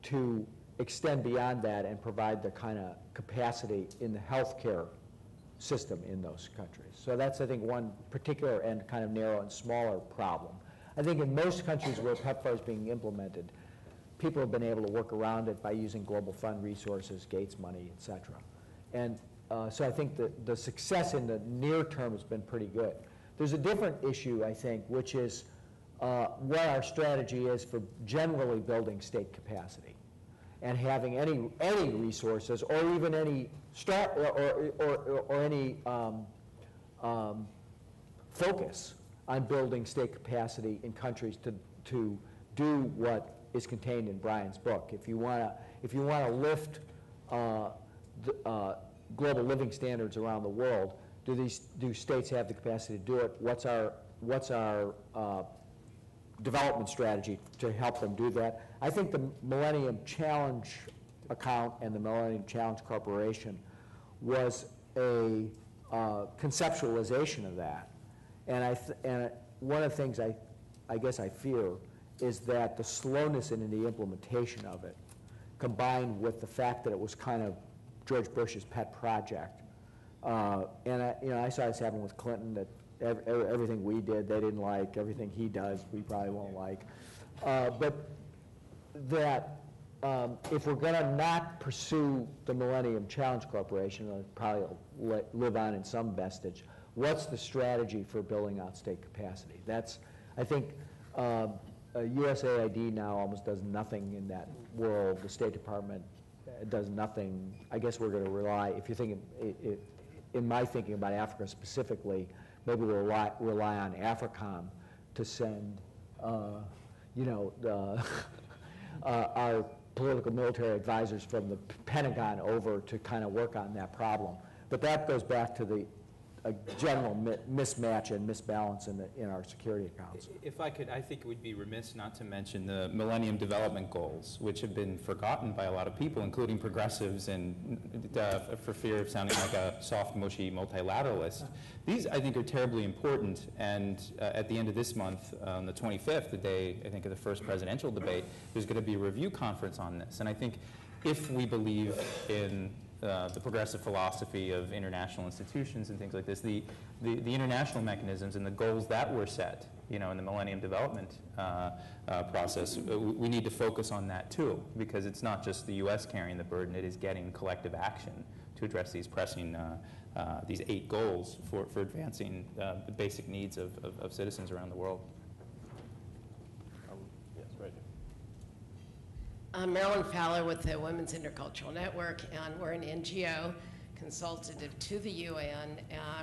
to extend beyond that and provide the kind of capacity in the healthcare system in those countries? So that's, I think, one particular and kind of narrow and smaller problem. I think in most countries where PEPFAR is being implemented, people have been able to work around it by using Global Fund resources, Gates money, et cetera. And so I think the success in the near term has been pretty good. There's a different issue, I think, which is what our strategy is for generally building state capacity and having any resources or even any any focus on building state capacity in countries to do what is contained in Brian's book. If you want to lift global living standards around the world, do states have the capacity to do it? What's our development strategy to help them do that? I think the Millennium Challenge account and the Millennium Challenge Corporation was a conceptualization of that. And one of the things I guess I fear is that the slowness in the implementation of it, combined with the fact that it was kind of George Bush's pet project. And I saw this happen with Clinton, that everything we did, they didn't like. Everything he does, we probably won't like. But that if we're going to not pursue the Millennium Challenge Corporation, it'll probably live on in some vestige, what's the strategy for building out state capacity? That's, I think, USAID now almost does nothing in that world. The State Department does nothing. I guess we're going to rely, if you're thinking, in my thinking about Africa specifically, maybe we'll rely on AFRICOM to send, our political military advisors from the Pentagon over to kind of work on that problem. But that goes back to a general mismatch and misbalance in our security accounts. If I could, I think it would be remiss not to mention the Millennium Development Goals, which have been forgotten by a lot of people, including progressives, and for fear of sounding like a soft, mushy multilateralist. These, I think, are terribly important, and at the end of this month, on the 25th, the day, I think, of the first presidential debate, there's going to be a review conference on this. And I think if we believe in the progressive philosophy of international institutions and things like this, the international mechanisms and the goals that were set, in the Millennium Development process, we need to focus on that too, because it's not just the U.S. carrying the burden; it is getting collective action to address these pressing, these 8 goals for advancing the basic needs of citizens around the world. Yes, right here. I'm Marilyn Pallor with the Women's Intercultural Network, and we're an NGO consultative to the UN.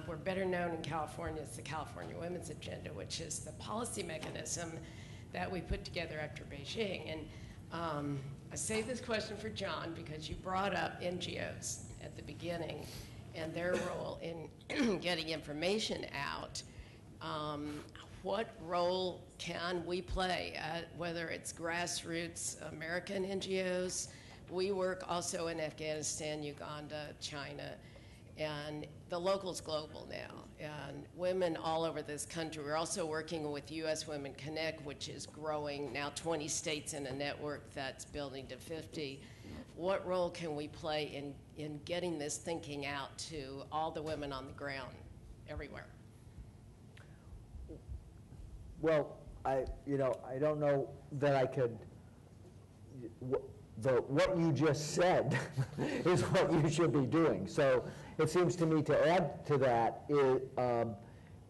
We're better known in California as the California Women's Agenda, which is the policy mechanism that we put together after Beijing. And I saved this question for John because you brought up NGOs at the beginning and their role in getting information out. What role can we play, whether it's grassroots American NGOs? We work also in Afghanistan, Uganda, China, and the local's global now. And women all over this country. We're also working with U.S. Women Connect, which is growing now 20 states in a network that's building to 50. What role can we play in getting this thinking out to all the women on the ground everywhere? Well, I don't know that I could. What you just said is what you should be doing. So it seems to me to add to that is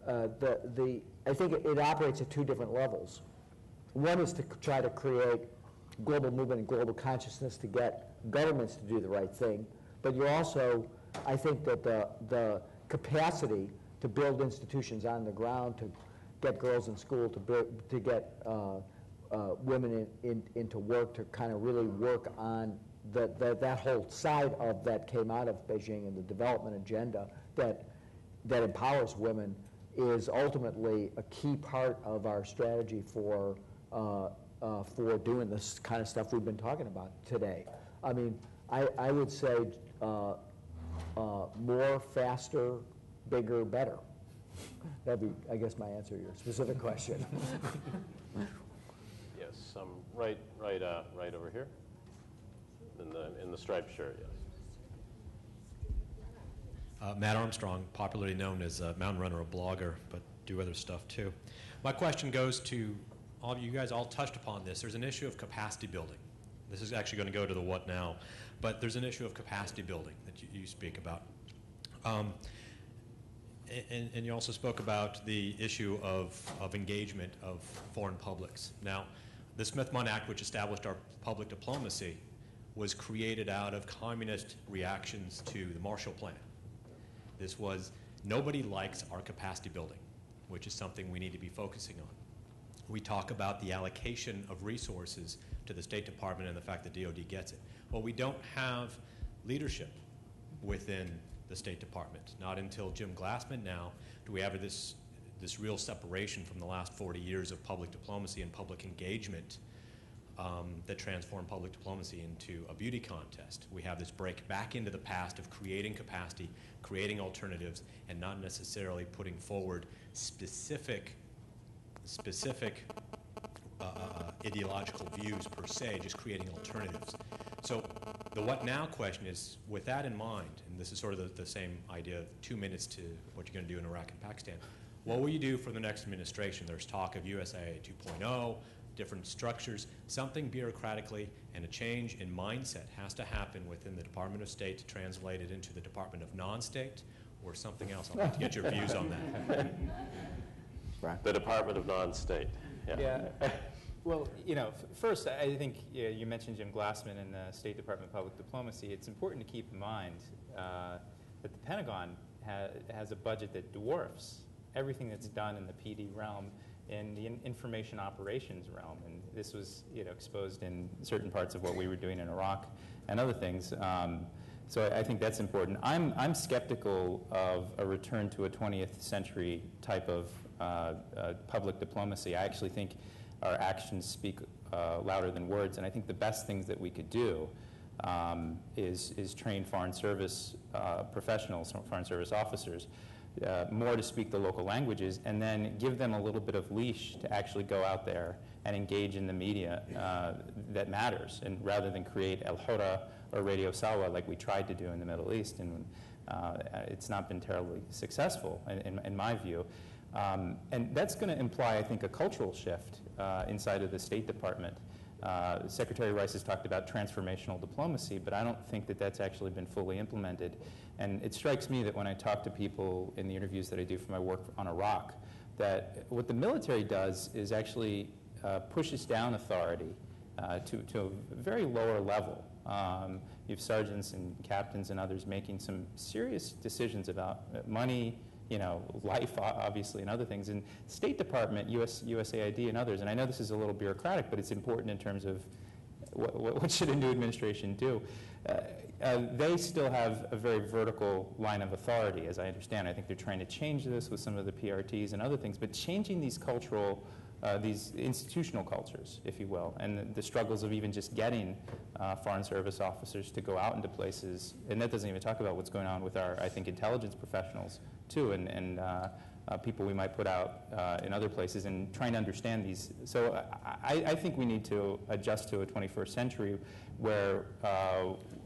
I think it operates at two different levels. One is to try to create global movement and global consciousness to get governments to do the right thing, but you also, I think that the capacity to build institutions on the ground, to get girls in school, to get women into work, to kind of really work on that whole side of that came out of Beijing and the development agenda that empowers women is ultimately a key part of our strategy for doing this kind of stuff we've been talking about today. I mean, I would say more, faster, bigger, better. That'd be, I guess, my answer to your specific question. Yes, right over here, in the striped shirt. Yes. Matt Armstrong, popularly known as a mountain runner, a blogger, but do other stuff too. My question goes to all of you guys. All touched upon this. There's an issue of capacity building. This is actually going to go to the what now, but there's an issue of capacity building that you speak about. And you also spoke about the issue of engagement of foreign publics. Now, the Smith-Munn Act, which established our public diplomacy, was created out of communist reactions to the Marshall Plan. This was, nobody likes our capacity building, which is something we need to be focusing on. We talk about the allocation of resources to the State Department and the fact that DOD gets it. Well, we don't have leadership within the State Department. Not until Jim Glassman now do we have this real separation from the last 40 years of public diplomacy and public engagement that transformed public diplomacy into a beauty contest. We have this break back into the past of creating capacity, creating alternatives, and not necessarily putting forward specific ideological views per se, just creating alternatives. So the what now question is, with that in mind, and this is sort of the same idea of 2 minutes to what you're going to do in Iraq and Pakistan, what will you do for the next administration? There's talk of USAID 2.0, different structures, something bureaucratically, and a change in mindset has to happen within the Department of State to translate it into the Department of Non-State or something else. I'd like to get your views on that. The Department of Non-State. Yeah. Well, first, I think you mentioned Jim Glassman and the State Department of Public Diplomacy. It's important to keep in mind that the Pentagon has a budget that dwarfs everything that's done in the PD realm in the information operations realm. And this was exposed in certain parts of what we were doing in Iraq and other things. So I think that's important. I'm skeptical of a return to a 20th century type of public diplomacy. I actually think our actions speak louder than words, and I think the best things that we could do is train foreign service professionals, foreign service officers, more to speak the local languages, and then give them a little bit of leash to actually go out there and engage in the media that matters, and rather than create El Hora or Radio Sawa like we tried to do in the Middle East, and it's not been terribly successful in my view. And that's going to imply, I think, a cultural shift inside of the State Department. Secretary Rice has talked about transformational diplomacy, but I don't think that that's actually been fully implemented. And it strikes me that when I talk to people in the interviews that I do for my work on Iraq, that what the military does is actually pushes down authority to a very lower level. You have sergeants and captains and others making some serious decisions about money, life, obviously, and other things. And State Department, USAID, and others, and I know this is a little bureaucratic, but it's important in terms of what should a new administration do? They still have a very vertical line of authority, as I understand. I think they're trying to change this with some of the PRTs and other things, but changing these cultural, these institutional cultures, if you will, and the struggles of even just getting foreign service officers to go out into places, and that doesn't even talk about what's going on with our, I think, intelligence professionals, too, and people we might put out in other places, and trying to understand these. So I think we need to adjust to a 21st century where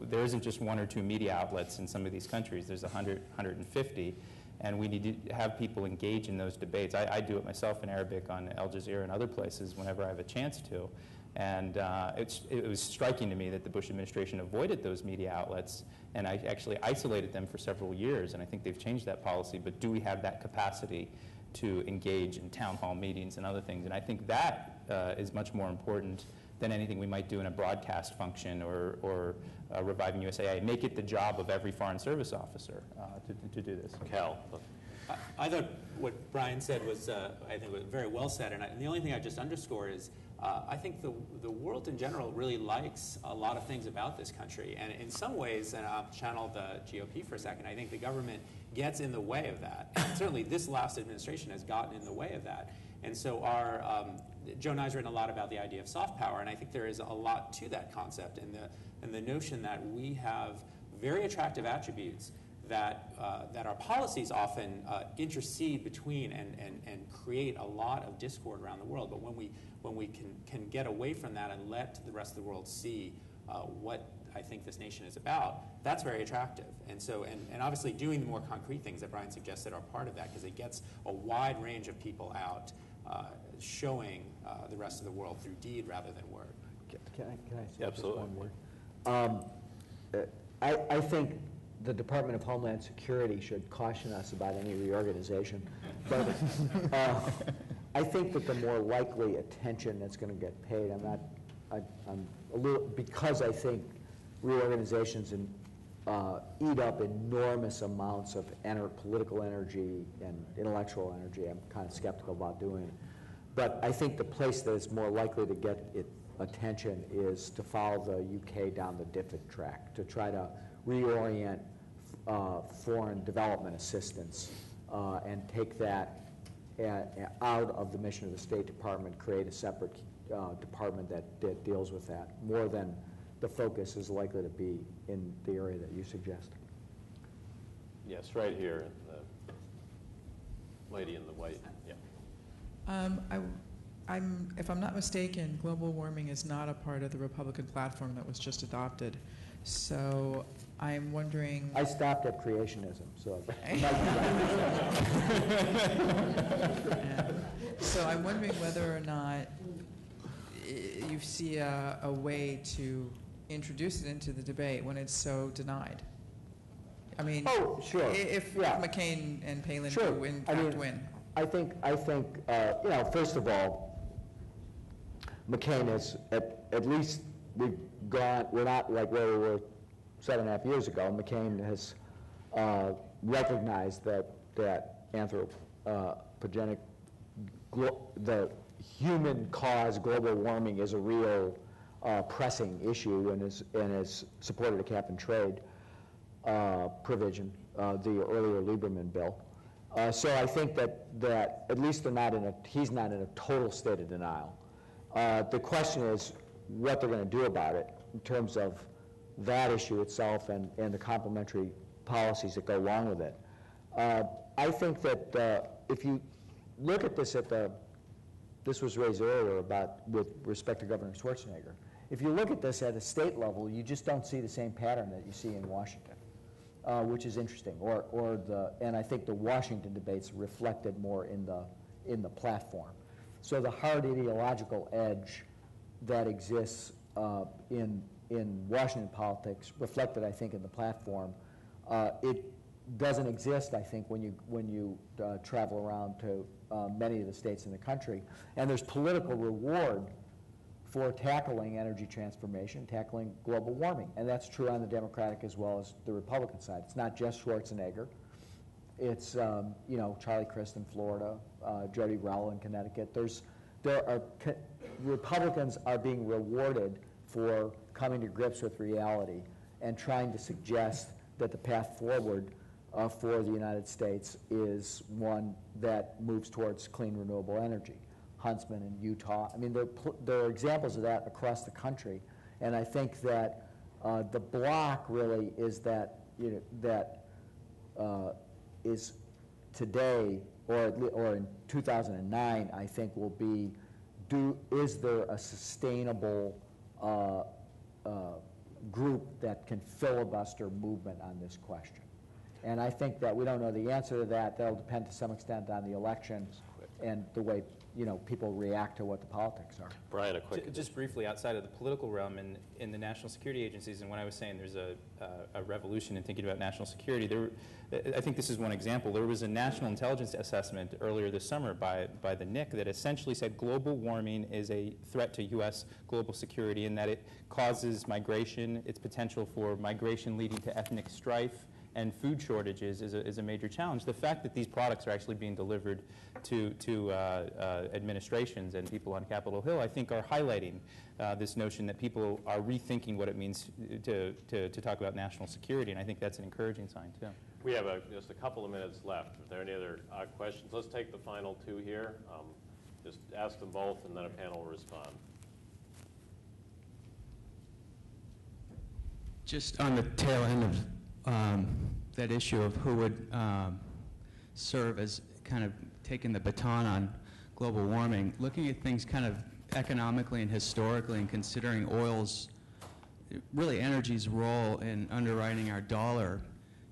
there isn't just one or two media outlets in some of these countries. There's 100, 150, and we need to have people engage in those debates. I do it myself in Arabic on Al Jazeera and other places whenever I have a chance to. And it was striking to me that the Bush administration avoided those media outlets, and I actually isolated them for several years, and I think they've changed that policy. But do we have that capacity to engage in town hall meetings and other things? And I think that is much more important than anything we might do in a broadcast function or reviving USAA. Make it the job of every foreign service officer to do this. Cal. I thought what Brian said was, I think, was very well said, and the only thing I just underscore is I think the world in general really likes a lot of things about this country, and in some ways, and I'll channel the GOP for a second, I think the government gets in the way of that. And certainly this last administration has gotten in the way of that. And so Joe and I have written a lot about the idea of soft power, and I think there is a lot to that concept, and the notion that we have very attractive attributes that our policies often intercede between and create a lot of discord around the world. But when we can get away from that and let the rest of the world see what I think this nation is about, that's very attractive. And so, and obviously doing the more concrete things that Brian suggested are part of that, because it gets a wide range of people out showing the rest of the world through deed rather than word. Can I say Absolutely. just one word? I think the Department of Homeland Security should caution us about any reorganization. But I think that the more likely attention that's going to get paid, I'm a little, because I think reorganizations eat up enormous amounts of political energy and intellectual energy. I'm kind of skeptical about doing it. But I think the place that is more likely to get attention is to follow the UK down the DFID track, to try to reorient foreign development assistance and take that out of the mission of the State Department, create a separate department that deals with that, more than the focus is likely to be in the area that you suggest. Yes, right here, the lady in the white. Yeah. If I'm not mistaken, global warming is not a part of the Republican platform that was just adopted. So I'm wondering. I stopped at creationism, so. So I'm wondering whether or not you see a way to introduce it into the debate when it's so denied. I mean, oh, sure. If yeah. McCain and Palin sure. do in fact win. I think you know, first of all, McCain is at least we're not like where we were 7.5 years ago. McCain has recognized that anthropogenic, the human caused global warming is a real pressing issue, and has supported a cap and trade provision, the earlier Lieberman bill. So I think that at least he's not in a total state of denial. The question is what they're going to do about it in terms of that issue itself and the complementary policies that go along with it. I think that if you look at this this was raised earlier with respect to Governor Schwarzenegger. If you look at this at a state level, you just don't see the same pattern that you see in Washington, which is interesting. And I think the Washington debates reflected more in the platform. So the hard ideological edge that exists in Washington politics reflected, I think, in the platform. It doesn't exist, I think, when you travel around to many of the states in the country. And there's political reward for tackling energy transformation, tackling global warming. And that's true on the Democratic as well as the Republican side. It's not just Schwarzenegger. It's Charlie Crist in Florida, Jody Rowell in Connecticut. Republicans are being rewarded for coming to grips with reality and trying to suggest that the path forward for the United States is one that moves towards clean, renewable energy. Huntsman in Utah. I mean, there are examples of that across the country, and I think that the block really is that, is today, or in 2009, I think will be, is there a sustainable group that can filibuster movement on this question? And I think that we don't know the answer to that. That'll depend to some extent on the election and the way people react to what the politics are. Brian, a quick... Just briefly, outside of the political realm, in the national security agencies, and when I was saying there's a revolution in thinking about national security, I think this is one example. There was a national intelligence assessment earlier this summer by the NIC that essentially said global warming is a threat to U.S. global security, and that it causes migration, its potential for migration leading to ethnic strife, and food shortages is a major challenge. The fact that these products are actually being delivered to administrations and people on Capitol Hill, I think, are highlighting this notion that people are rethinking what it means to talk about national security, and I think that's an encouraging sign, too. We have just a couple of minutes left. If there are any other questions, let's take the final two here. Just ask them both, and then a panel will respond. Just on the tail end of that issue of who would serve as kind of taking the baton on global warming, looking at things kind of economically and historically and considering oil's, really energy's role in underwriting our dollar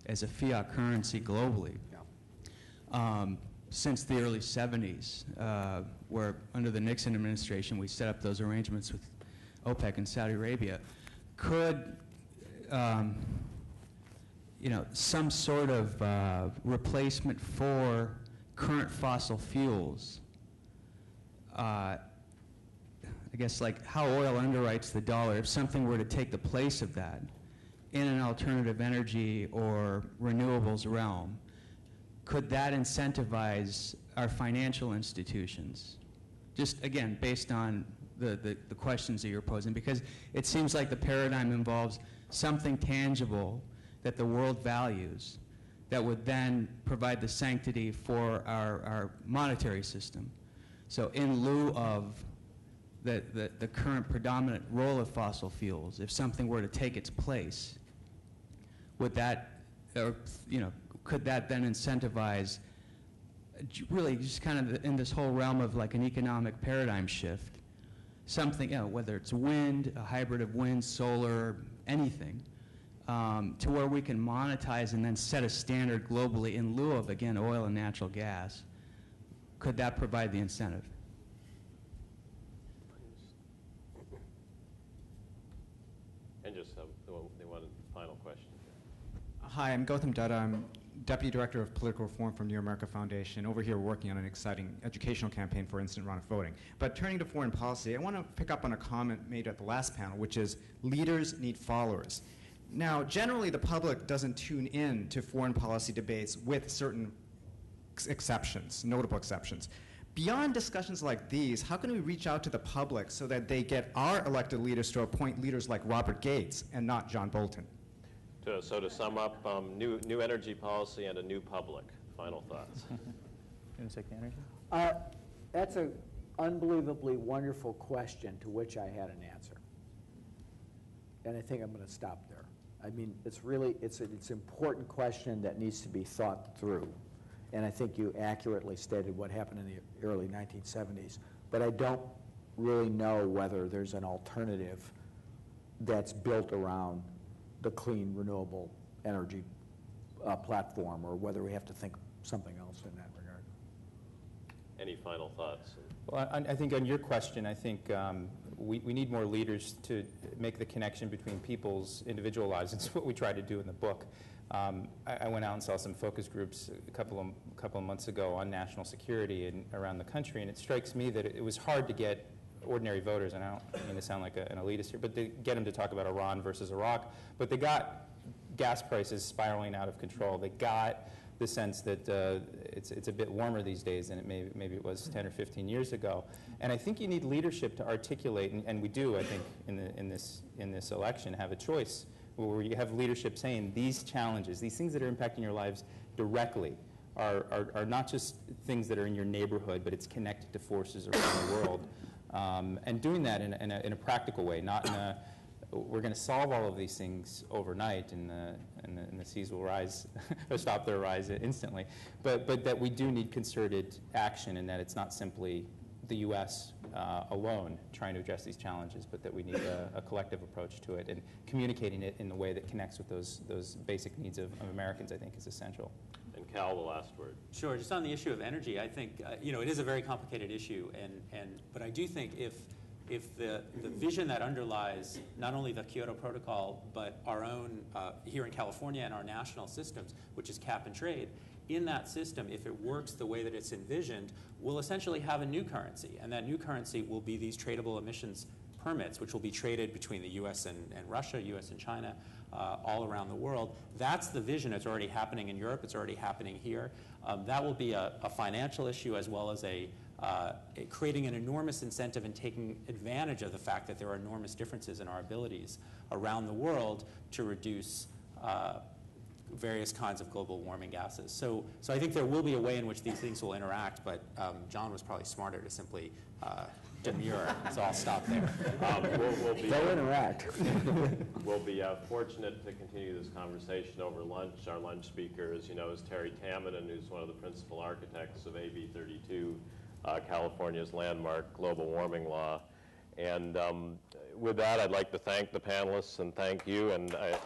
as a fiat currency globally. Yeah. Since the early 70s, where under the Nixon administration we set up those arrangements with OPEC and Saudi Arabia, could some sort of replacement for current fossil fuels, I guess like how oil underwrites the dollar, if something were to take the place of that in an alternative energy or renewables realm, could that incentivize our financial institutions? Just again, based on the questions that you're posing, because it seems like the paradigm involves something tangible that the world values that would then provide the sanctity for our monetary system. So in lieu of the current predominant role of fossil fuels, if something were to take its place, would that, could that then incentivize really just kind of in this whole realm of like an economic paradigm shift, something, whether it's wind, a hybrid of wind, solar, anything, to where we can monetize and then set a standard globally in lieu of, again, oil and natural gas. Could that provide the incentive? And just they want a final question. Hi, I'm Gautam Dutta. I'm Deputy Director of Political Reform from New America Foundation. Over here working on an exciting educational campaign for instant runoff voting. But turning to foreign policy, I want to pick up on a comment made at the last panel, which is leaders need followers. Now, generally the public doesn't tune in to foreign policy debates with certain exceptions, notable exceptions. Beyond discussions like these, how can we reach out to the public so that they get our elected leaders to appoint leaders like Robert Gates and not John Bolton? So to sum up, new energy policy and a new public. Final thoughts. You want to take the energy? That's an unbelievably wonderful question to which I had an answer. And I think I'm going to stop there. I mean, it's an important question that needs to be thought through. And I think you accurately stated what happened in the early 1970s. But I don't really know whether there's an alternative that's built around the clean, renewable energy platform, or whether we have to think something else in that regard. Any final thoughts? Well, I think on your question, I think we need more leaders to make the connection between people's individual lives. It's what we try to do in the book. I went out and saw some focus groups a couple of months ago on national security around the country, and it strikes me that it was hard to get ordinary voters, and I don't mean to sound like an elitist here, but to get them to talk about Iran versus Iraq. But they got gas prices spiraling out of control. They got the sense that it's a bit warmer these days than maybe it was 10 or 15 years ago. And I think you need leadership to articulate, and we do, I think, in this election, have a choice where you have leadership saying these challenges, these things that are impacting your lives directly, are not just things that are in your neighborhood, but it's connected to forces around the world. And doing that in a practical way, not in a, we're going to solve all of these things overnight and the seas will rise, or stop their rise instantly, but that we do need concerted action, and that it's not simply the U.S. Alone trying to address these challenges, but that we need a collective approach to it, and communicating it in a way that connects with those basic needs of Americans, I think, is essential. And Cal, the last word. Sure. Just on the issue of energy, I think it is a very complicated issue, but I do think if the vision that underlies not only the Kyoto Protocol but our own here in California and our national systems, which is cap and trade, in that system, if it works the way that it's envisioned, we'll essentially have a new currency, and that new currency will be these tradable emissions permits, which will be traded between the U.S. and Russia, U.S. and China, all around the world. That's the vision. It's already happening in Europe. It's already happening here. That will be a financial issue, as well as creating an enormous incentive and taking advantage of the fact that there are enormous differences in our abilities around the world to reduce various kinds of global warming gases. So I think there will be a way in which these things will interact, but John was probably smarter to simply demur, so I'll stop there. They'll interact. We'll be fortunate to continue this conversation over lunch. Our lunch speaker, as you know, is Terry Tamminen, who's one of the principal architects of AB 32, California's landmark global warming law. And with that, I'd like to thank the panelists and thank you. And I